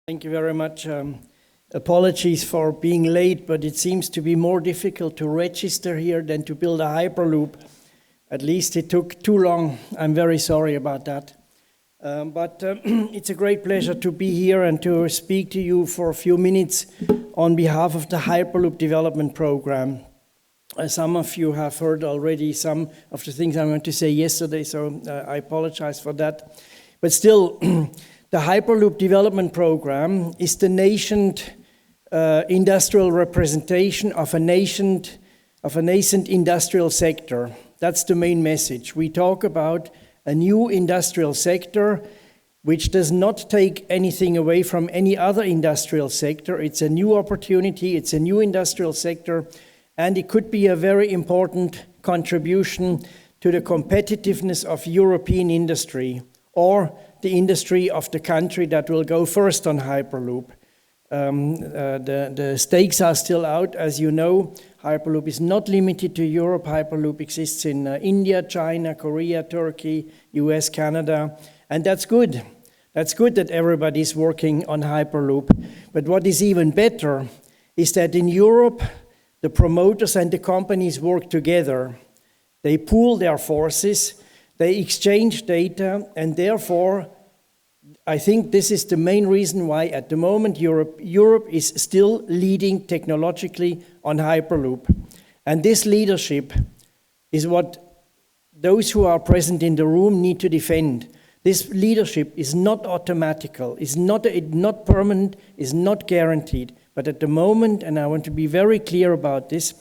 Thank you very much. Apologies for being late, but it seems to be more difficult to register here than to build a Hyperloop. At least it took too long. I'm very sorry about that. But it's a great pleasure to be here and to speak to you for a few minutes on behalf of the Hyperloop development program. Some of you have heard already some of the things I wanted to say yesterday, so I apologize for that. But still, the Hyperloop development program is the nascent industrial representation of a nascent industrial sector. That's the main message. We talk about a new industrial sector which does not take anything away from any other industrial sector. It's a new opportunity, it's a new industrial sector, and it could be a very important contribution to the competitiveness of European industry or the industry of the country that will go first on Hyperloop. The stakes are still out, as you know. Hyperloop is not limited to Europe. Hyperloop exists in India, China, Korea, Turkey, US, Canada, and that's good. That's good that everybody's working on Hyperloop. But what is even better is that in Europe, the promoters and the companies work together. They pool their forces, they exchange data, and therefore, I think this is the main reason why at the moment Europe is still leading technologically on Hyperloop. And this leadership is what those who are present in the room need to defend. This leadership is not automatical, is not permanent, is not guaranteed. But at the moment, and I want to be very clear about this,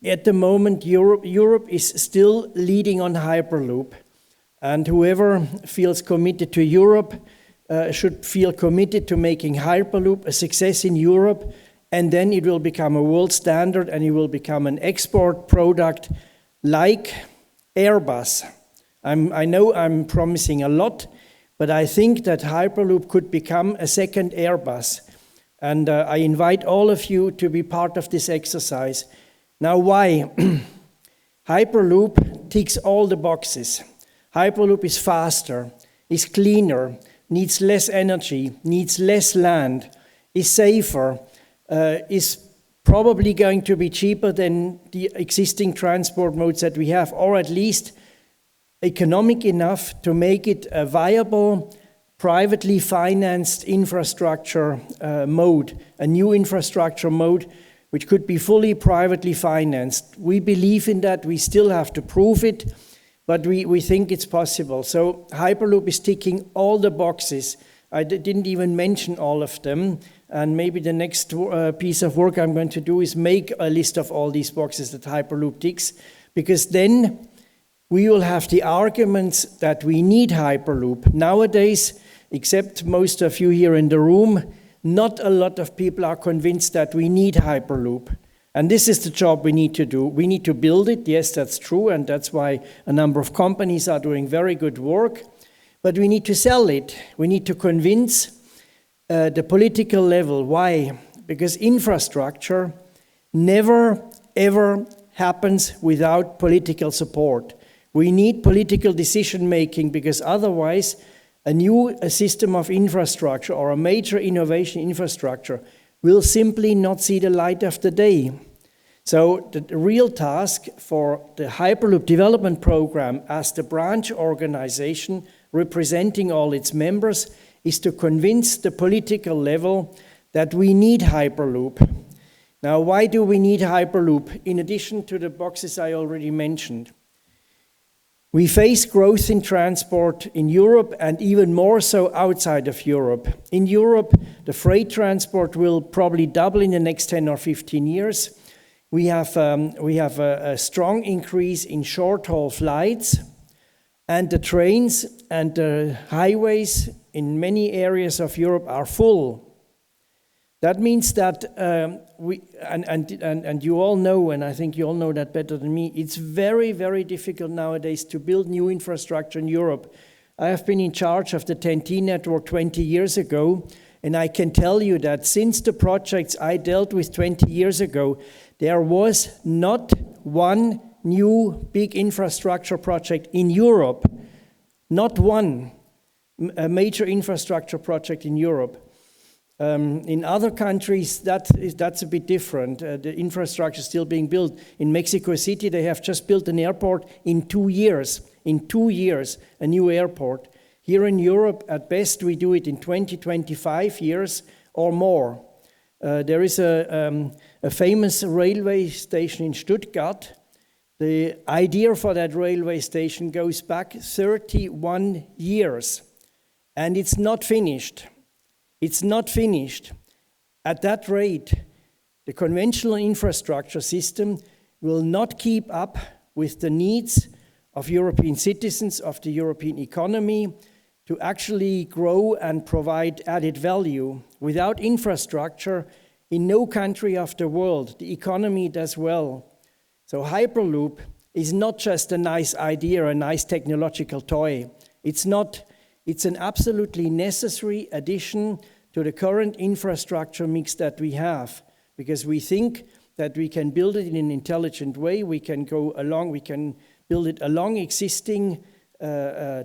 at the moment Europe is still leading on Hyperloop. And whoever feels committed to Europe should feel committed to making Hyperloop a success in Europe, and then it will become a world standard and it will become an export product like Airbus. I know I'm promising a lot, but I think that Hyperloop could become a second Airbus. And I invite all of you to be part of this exercise. Now, why? Hyperloop ticks all the boxes. Hyperloop is faster, is cleaner, needs less energy, needs less land, is safer, is probably going to be cheaper than the existing transport modes that we have, or at least economic enough to make it a viable, privately financed infrastructure mode, a new infrastructure mode which could be fully privately financed. We believe in that. We still have to prove it, but we think it's possible. So Hyperloop is ticking all the boxes. I didn't even mention all of them. And maybe the next piece of work I'm going to do is make a list of all these boxes that Hyperloop ticks, because then we will have the arguments that we need Hyperloop. Nowadays, except most of you here in the room, not a lot of people are convinced that we need Hyperloop. And this is the job we need to do. We need to build it, yes, that's true, and that's why a number of companies are doing very good work. But we need to sell it. We need to convince the political level. Why? Because infrastructure never, ever happens without political support. We need political decision-making, because otherwise a new system of infrastructure or a major innovation infrastructure will simply not see the light of the day. So the real task for the Hyperloop development program as the branch organization representing all its members is to convince the political level that we need Hyperloop. Now, why do we need Hyperloop? In addition to the boxes I already mentioned, we face growth in transport in Europe and even more so outside of Europe. In Europe, the freight transport will probably double in the next 10 or 15 years. We have a strong increase in short-haul flights, and the trains and the highways in many areas of Europe are full. That means that and you all know, and I think you all know that better than me, it's very, very difficult nowadays to build new infrastructure in Europe. I have been in charge of the TEN-T network 20 years ago, and I can tell you that since the projects I dealt with 20 years ago, there was not one new big infrastructure project in Europe, not one major infrastructure project in Europe. In other countries, that's a bit different. The infrastructure is still being built. In Mexico City, they have just built an airport in 2 years. In 2 years, a new airport. Here in Europe, at best, we do it in 20, 25 years or more. There is a famous railway station in Stuttgart. The idea for that railway station goes back 31 years, and it's not finished. It's not finished. At that rate, the conventional infrastructure system will not keep up with the needs of European citizens, of the European economy, to actually grow and provide added value. Without infrastructure, in no country of the world, the economy does well. So Hyperloop is not just a nice idea, a nice technological toy. It's not. It's an absolutely necessary addition to the current infrastructure mix that we have, because we think that we can build it in an intelligent way. We can build it along existing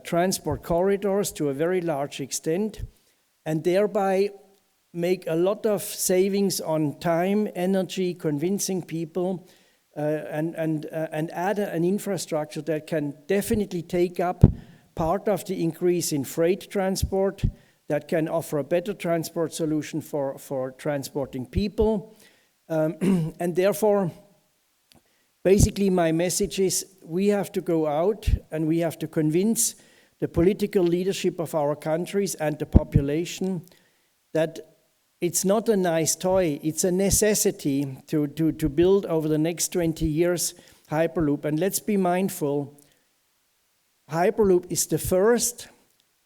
transport corridors to a very large extent, and thereby make a lot of savings on time, energy, convincing people, and add an infrastructure that can definitely take up part of the increase in freight transport, that can offer a better transport solution for transporting people. And therefore, basically my message is we have to go out and we have to convince the political leadership of our countries and the population that it's not a nice toy, it's a necessity to build over the next 20 years Hyperloop. And let's be mindful, Hyperloop is the first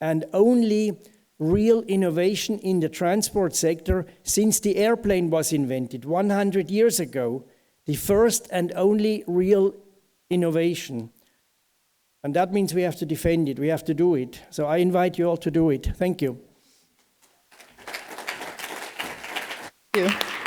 and only real innovation in the transport sector since the airplane was invented 100 years ago. The first and only real innovation. And that means we have to defend it, we have to do it. So I invite you all to do it. Thank you. Thank you.